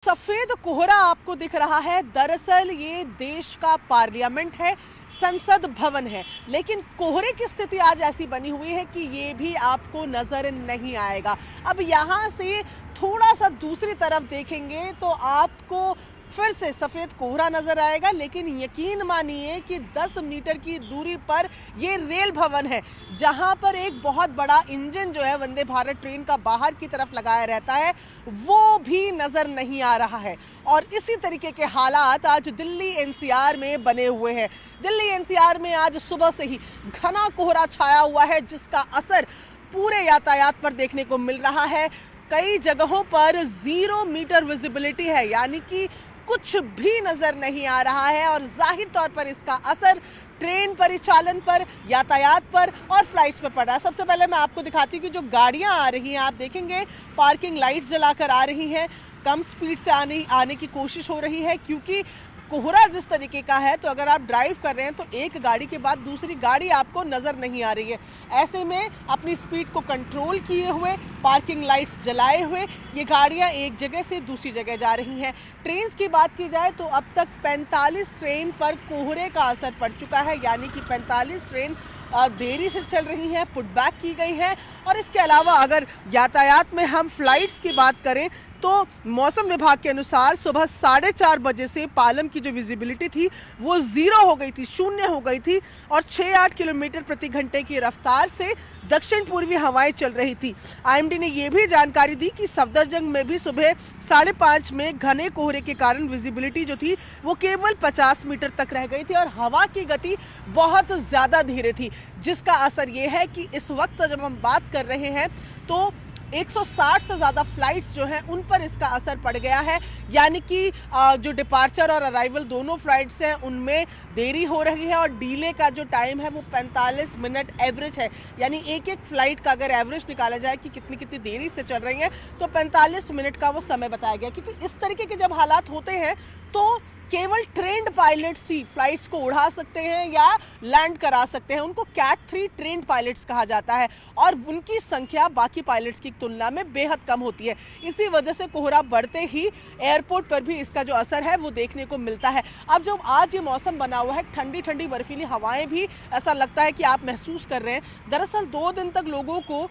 सफेद कोहरा आपको दिख रहा है, दरअसल ये देश का पार्लियामेंट है, संसद भवन है। लेकिन कोहरे की स्थिति आज ऐसी बनी हुई है कि ये भी आपको नजर नहीं आएगा। अब यहाँ से थोड़ा सा दूसरी तरफ देखेंगे तो आपको फिर से सफेद कोहरा नजर आएगा, लेकिन यकीन मानिए कि 10 मीटर की दूरी पर ये रेल भवन है, जहां पर एक बहुत बड़ा इंजन जो है वंदे भारत ट्रेन का बाहर की तरफ लगाया रहता है, वो भी नजर नहीं आ रहा है। और इसी तरीके के हालात आज दिल्ली एनसीआर में बने हुए हैं। दिल्ली एनसीआर में आज सुबह से ही घना कोहरा छाया हुआ है, जिसका असर पूरे यातायात पर देखने को मिल रहा है। कई जगहों पर 0 मीटर विजिबिलिटी है, यानी कि कुछ भी नजर नहीं आ रहा है। और जाहिर तौर पर इसका असर ट्रेन परिचालन पर, यातायात पर और फ्लाइट्स पर पड़ रहा है। सबसे पहले मैं आपको दिखाती हूँ कि जो गाड़ियां आ रही हैं, आप देखेंगे पार्किंग लाइट्स जलाकर आ रही हैं, कम स्पीड से आने की कोशिश हो रही है, क्योंकि कोहरा जिस तरीके का है, तो अगर आप ड्राइव कर रहे हैं तो एक गाड़ी के बाद दूसरी गाड़ी आपको नजर नहीं आ रही है। ऐसे में अपनी स्पीड को कंट्रोल किए हुए, पार्किंग लाइट्स जलाए हुए ये गाड़ियां एक जगह से दूसरी जगह जा रही हैं। ट्रेन की बात की जाए तो अब तक 45 ट्रेन पर कोहरे का असर पड़ चुका है, यानी कि 45 ट्रेन देरी से चल रही हैं, पुटबैक की गई हैं। और इसके अलावा अगर यातायात में हम फ्लाइट्स की बात करें तो मौसम विभाग के अनुसार सुबह 4:30 बजे से पालम की जो विजिबिलिटी थी वो 0 हो गई थी, शून्य हो गई थी, और 6-8 किलोमीटर प्रति घंटे की रफ्तार से दक्षिण पूर्वी हवाएं चल रही थी। आईएमडी ने यह भी जानकारी दी कि सफदरजंग में भी सुबह 5:30 में घने कोहरे के कारण विजिबिलिटी जो थी वो केवल 50 मीटर तक रह गई थी और हवा की गति बहुत ज्यादा धीरे थी, जिसका असर ये है कि इस वक्त जब हम बात कर रहे हैं तो 160 से ज़्यादा फ्लाइट्स जो हैं उन पर इसका असर पड़ गया है। यानी कि जो डिपार्चर और अराइवल दोनों फ्लाइट्स हैं उनमें देरी हो रही है, और डीले का जो टाइम है वो 45 मिनट एवरेज है। यानी एक एक फ्लाइट का अगर एवरेज निकाला जाए कि कितनी कितनी देरी से चल रही है तो 45 मिनट का वो समय बताया गया। क्योंकि इस तरीके के जब हालात होते हैं तो केवल ट्रेंड पायलट्स ही फ्लाइट्स को उड़ा सकते हैं या लैंड करा सकते हैं। उनको कैट 3 ट्रेंड पायलट्स कहा जाता है, और उनकी संख्या बाकी पायलट्स की तुलना में बेहद कम होती है। इसी वजह से कोहरा बढ़ते ही एयरपोर्ट पर भी इसका जो असर है वो देखने को मिलता है। अब जब आज ये मौसम बना हुआ है, ठंडी ठंडी बर्फीली हवाएं भी ऐसा लगता है कि आप महसूस कर रहे हैं। दरअसल 2 दिन तक लोगों को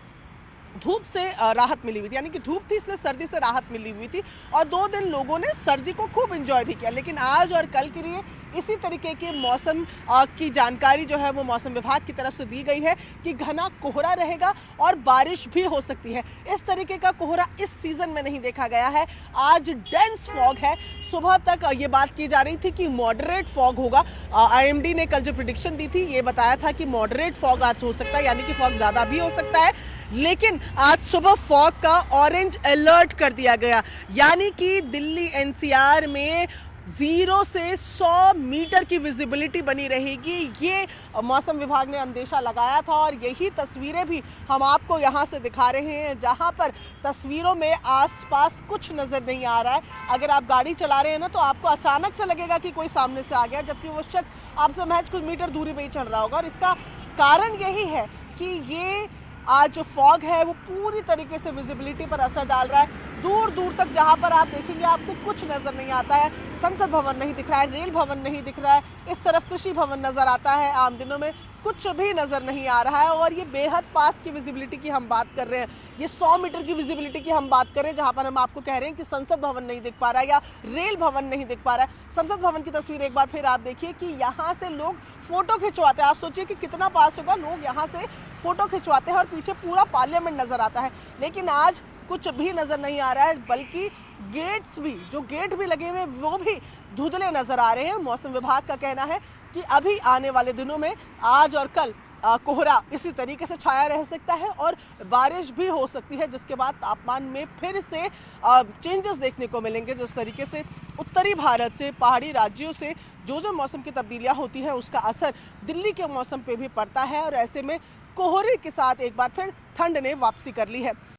धूप से राहत मिली हुई थी, यानी कि धूप थी इसलिए सर्दी से राहत मिली हुई थी, और 2 दिन लोगों ने सर्दी को खूब एंजॉय भी किया। लेकिन आज और कल के लिए इसी तरीके के मौसम की जानकारी जो है वो मौसम विभाग की तरफ से दी गई है कि घना कोहरा रहेगा और बारिश भी हो सकती है। इस तरीके का कोहरा इस सीजन में नहीं देखा गया है। आज डेंस फॉग है, सुबह तक ये बात की जा रही थी कि मॉडरेट फॉग होगा। आईएमडी ने कल जो प्रेडिक्शन दी थी ये बताया था कि मॉडरेट फॉग आज हो सकता है, यानी कि फॉग ज्यादा भी हो सकता है। लेकिन आज सुबह फॉग का ऑरेंज अलर्ट कर दिया गया, यानी कि दिल्ली एनसीआर में 0 से 100 मीटर की विजिबिलिटी बनी रहेगी। ये मौसम विभाग ने अंदेशा लगाया था, और यही तस्वीरें भी हम आपको यहाँ से दिखा रहे हैं, जहाँ पर तस्वीरों में आसपास कुछ नजर नहीं आ रहा है। अगर आप गाड़ी चला रहे हैं ना तो आपको अचानक से लगेगा कि कोई सामने से आ गया, जबकि वो शख्स आपसे महज कुछ मीटर दूरी पे ही चल रहा होगा। और इसका कारण यही है कि ये आज जो फॉग है वो पूरी तरीके से विजिबिलिटी पर असर डाल रहा है। दूर दूर तक जहां पर आप देखेंगे आपको कुछ नजर नहीं आता है। संसद भवन नहीं दिख रहा है, रेल भवन नहीं दिख रहा है, इस तरफ कृषि भवन नजर आता है, आम दिनों में कुछ भी नजर नहीं आ रहा है। और ये बेहद पास की विजिबिलिटी की हम बात कर रहे हैं, ये 100 मीटर की विजिबिलिटी की हम बात कर रहे हैं, जहां पर हम आपको कह रहे हैं कि संसद भवन नहीं दिख पा रहा है या रेल भवन नहीं दिख पा रहा है। संसद भवन की तस्वीर एक बार फिर आप देखिए कि यहाँ से लोग फोटो खिंचवाते हैं। आप सोचिए कि कितना पास होगा, लोग यहाँ से फोटो खिंचवाते हैं और पीछे पूरा पार्लियामेंट नजर आता है। लेकिन आज कुछ भी नजर नहीं आ रहा है, बल्कि गेट्स भी, जो गेट भी लगे हुए वो भी धुंधले नजर आ रहे हैं। मौसम विभाग का कहना है कि अभी आने वाले दिनों में आज और कल कोहरा इसी तरीके से छाया रह सकता है और बारिश भी हो सकती है, जिसके बाद तापमान में फिर से चेंजेस देखने को मिलेंगे। जिस तरीके से उत्तरी भारत से, पहाड़ी राज्यों से जो मौसम की तब्दीलियां होती हैं उसका असर दिल्ली के मौसम पे भी पड़ता है, और ऐसे में कोहरे के साथ एक बार फिर ठंड ने वापसी कर ली है।